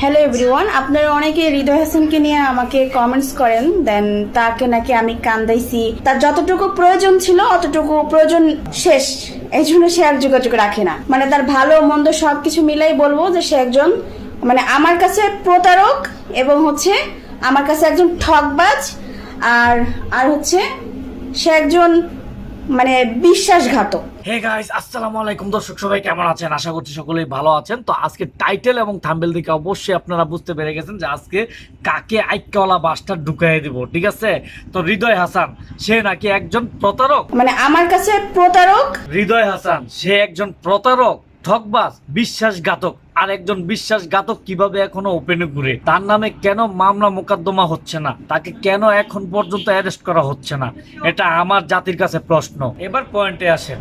Hello everyone, আপনারা অনেকে হৃদয় হাসানকে নিয়ে আমাকে কমেন্টস করেন, দেন তাকে নাকি আমি কান্দাইছি, তার যতটুকু প্রয়োজন ছিল অতটুকু প্রয়োজন শেষ, এই জন্য সে আর যোগাযোগ রাখে না। মানে তার ভালো মন্দ সবকিছু মিলাই বলবো যে সে একজন মানে আমার কাছে প্রতারক এবং হচ্ছে আমার কাছে একজন ঠকবাজ আর আর হচ্ছে সে একজন মানে বিশ্বাসঘাতক। হে গাইস, আসসালামু আলাইকুম। দর্শক সবাই কেমন আছেন? আশা করছি সকলেই ভালো আছেন। তো আজকে টাইটেল এবং থাম্বনেল দেখে অবশ্যই আপনারা বুঝতে পেরে গেছেন যে আজকে কাকে আইক্যওয়ালা বাসটা ঢুকাই দিব, ঠিক আছে? তো হৃদয় হাসান সে নাকি একজন প্রতারক, মানে আমার কাছে প্রতারক। হৃদয় হাসান সে একজন প্রতারক, ঠকবাজ, বিশ্বাসঘাতক। আর একজন বিশ্বাসঘাতক কিভাবে এখনো ওপেনে ঘুরে? তার নামে কেন মামলা মোকদ্দমা হচ্ছে না? তাকে কেন এখন পর্যন্ত অ্যারেস্ট করা হচ্ছে না? এটা আমার জাতির কাছে প্রশ্ন। এবার পয়েন্টে আসেন।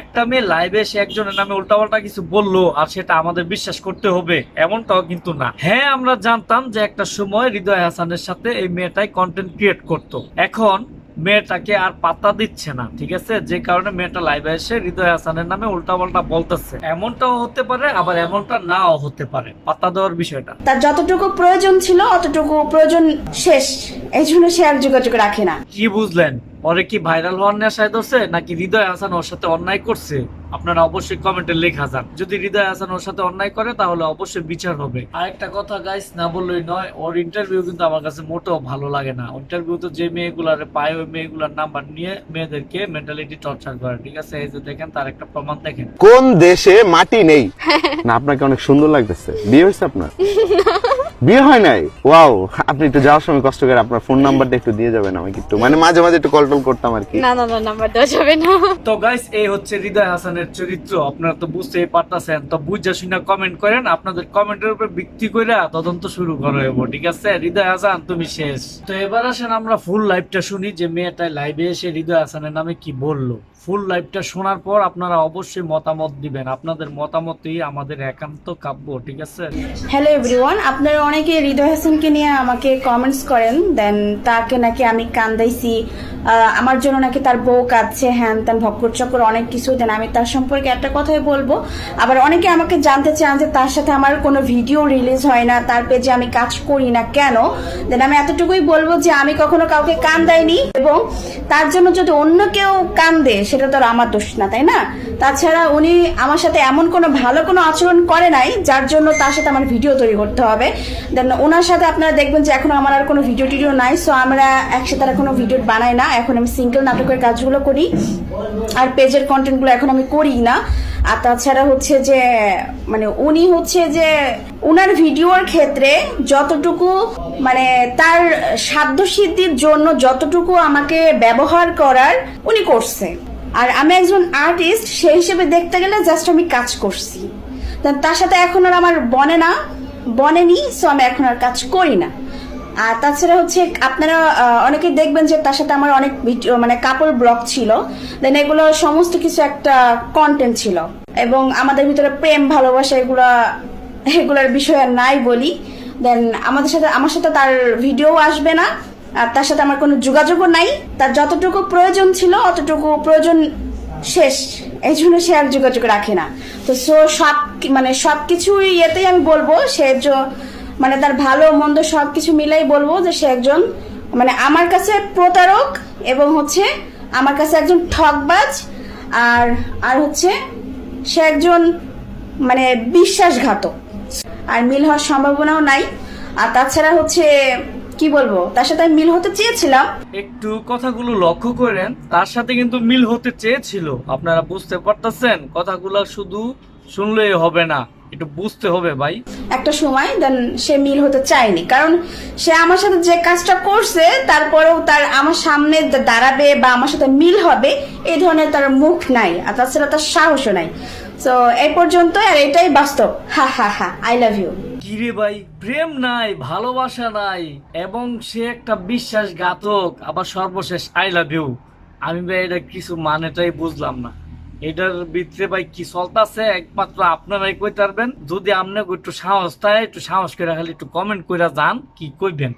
একটা মেয়ে লাইভে এসে একজনের নামে উল্টাপাল্টা কিছু বললো আর সেটা আমাদের বিশ্বাস করতে হবে এমনটাও কিন্তু না। হ্যাঁ, আমরা জানতাম যে একটা সময় হৃদয় হাসানের সাথে এই মেয়েটাই কন্টেন্ট ক্রিয়েট করতো। এখন মেয়েটাকে আর পাত্তা দিচ্ছে না, ঠিক আছে? যে কারণে মেয়েটা লাইভে এসে হৃদয় হাসানের নামে উল্টাপাল্টা বলতেছে। এমনটাও হতে পারে, আবার এমনটা নাও হতে পারে। পাত্তা দেওয়ার বিষয়টা, তার যতটুকু প্রয়োজন ছিল অতটুকু প্রয়োজন শেষ, এই জন্য সে আর যোগাযোগ রাখে না। কি বুঝলেন? ওরে কি ভাইরাল হওয়ার নেশায় ধরছে নাকি হৃদয় হাসান ওর সাথে অন্যায় করছে? আপনারা অবশ্যই কমেন্টে লেখা যান। যদি হৃদয় হাসান ওর সাথে অন্যায় করে তাহলে অবশ্যই বিচার হবে। আর একটা কথা গাইস, না বললেই নয়, ওর ইন্টারভিউ কিন্তু আমার কাছে মোটেও ভালো লাগে না। ইন্টারভিউতে যে মেয়েগুলারে পায় ওই মেয়েগুলার নাম্বার নিয়ে মেয়েদেরকে মেন্টালিটি টর্চার করে, ঠিক আছে? এই যে দেখেন, তার একটা প্রমাণ দেখেন। কোন দেশে মাটি নেই? না, আপনাকে অনেক সুন্দর লাগতেছে। বিয়ে হয়েছে আপনার? বিয়ে হয় নাই? ওয়াও, আপনি একটু যাওয়ার সময় কষ্ট করে আপনার ফোন নাম্বারটা একটু দিয়ে যাবেন আমাকে, একটু মানে মাঝে মাঝে একটু কল টল করতাম আর কি। না নাম্বার দেওয়া যাবে না। তো গাইস, এই হচ্ছে হৃদয় হাসানের চরিত্র। আপনারা তো বুঝতেই পারতেছেন। তো বুঝা শুনে কমেন্ট করেন, আপনাদের কমেন্টের উপর ভিত্তি করে তদন্ত শুরু করা হইব, ঠিক আছে? হৃদয় হাসান তুমি শেষ। তো এবার আসেন আমরা ফুল লাইভটা শুনি যে মেয়েটা লাইভে এসে হৃদয় হাসানের নামে কি বললো। ফুল লাইভটা শোনার পর আপনারা অবশ্যই মতামত দিবেন। আপনাদের মতামতই আমাদের একান্ত কাব্য, ঠিক আছে? হ্যালো এভরিওয়ান, আপনারা অনেকে হৃদয় হাসানকে নিয়ে আমাকে কমেন্টস করেন, দেন তাকে নাকি আমি কান্দাইছি, আমার জন্য নাকি তার বউ কাঁদছে, হ্যান ত্যান ভক্কর চক্কর অনেক কিছু। দেন আমি তার সম্পর্কে একটা কথাই বলবো। আবার অনেকে আমাকে জানতে চান যে তার সাথে আমার কোনো ভিডিও রিলিজ হয় না, তার পেজে আমি কাজ করি না কেন। দেন আমি এতটুকুই বলবো যে আমি কখনো কাউকে কান্দাইনি, এবং তার জন্য যদি অন্য কেউ কান্দে সেটা তো আর আমার দোষ না, তাই না? তাছাড়া উনি আমার সাথে এমন কোনো ভালো কোনো আচরণ করে নাই যার জন্য তার সাথে আমার ভিডিও তৈরি করতে হবে। দেন ওনার সাথে আপনারা দেখবেন যে এখন আমার আর কোনো ভিডিও টিডিও নাই, সো আমরা একসাথে আর কোনো ভিডিও বানাই না। এখন আমি সিঙ্গেল নাটকের কাজগুলো করি আর পেজের কন্টেন্টগুলো এখন আমি করি না। আর তাছাড়া হচ্ছে যে মানে উনি হচ্ছে যে উনার ভিডিওর ক্ষেত্রে যতটুকু মানে তার সাধ্যসিদ্ধির জন্য যতটুকু আমাকে ব্যবহার করার উনি করছে। আর আমি একজন আর্টিস্ট, সেই হিসেবে দেখতে গেলে জাস্ট আমি কাজ করছি। তার সাথে এখন আর আমার বনেনি, সো আমি এখন আর কাজ করি না। আর তাছাড়া হচ্ছে আপনারা অনেকে দেখবেন যে তার সাথে আমার অনেক ভিডিও মানে কাপল ব্লগ ছিল, দেন এগুলো সমস্ত কিছু একটা কন্টেন্ট ছিল, এবং আমাদের ভিতরে প্রেম ভালোবাসা এগুলোর বিষয়ে নাই বলি। দেন আমার সাথে তার ভিডিও আসবে না, আর তার সাথে আমার কোনো যোগাযোগও নাই। তার যতটুকু প্রয়োজন ছিল অতটুকু প্রয়োজন শেষ, এই জন্য সে আর যোগাযোগ রাখে না। তো সবকিছু ইয়েতেই আমি বলবো সে মানে তার ভালো মন্দ সবকিছু মিলাই বলবো যে সে একজন মানে আমার কাছে প্রতারক এবং হচ্ছে আমার কাছে একজন ঠকবাজ আর আর হচ্ছে সে একজন মানে বিশ্বাসঘাতক, আর মিল হওয়ার সম্ভাবনাও নাই। আর তাছাড়া হচ্ছে কি বলবো, তার সাথে আমি মিল হতে চেয়েছিলাম। একটু কথাগুলো লক্ষ্য করেন, তার সাথে কিন্তু মিল হতে চেয়েছিল। আপনারা বুঝতে পারতেছেন? কথাগুলো শুধু শুনলেই হবে না, একটু বুঝতে হবে ভাই। একটা সময় দেন সে মিল হতে চায়নি, কারণ সে আমার সাথে যে কাজটা করছে তারপরেও তার আমার সামনে দাঁড়াবে বা আমার সাথে মিল হবে এই ধরনের তার মুখ নাই, আর তাছাড়া তার সাহসও নাই। তো এই পর্যন্ত, আর এটাই বাস্তব। হা হা হা, আই লাভ ইউ। কিরে ভাই, প্রেম নাই, ভালোবাসা নাই, এবং সে একটা বিশ্বাসঘাতক, আবার সর্বশেষ আই লাভ ইউ। আমি ভাই এটা কিছু মানেটাই বুঝলাম না। এটার ভিতরে ভাই কি চলতেছে একমাত্র আপনারাই কইতে পারবেন। যদি আপনাকে একটু সাহস থাকে, একটু সাহস করে খালি একটু কমেন্ট করে যান কি কইবেন।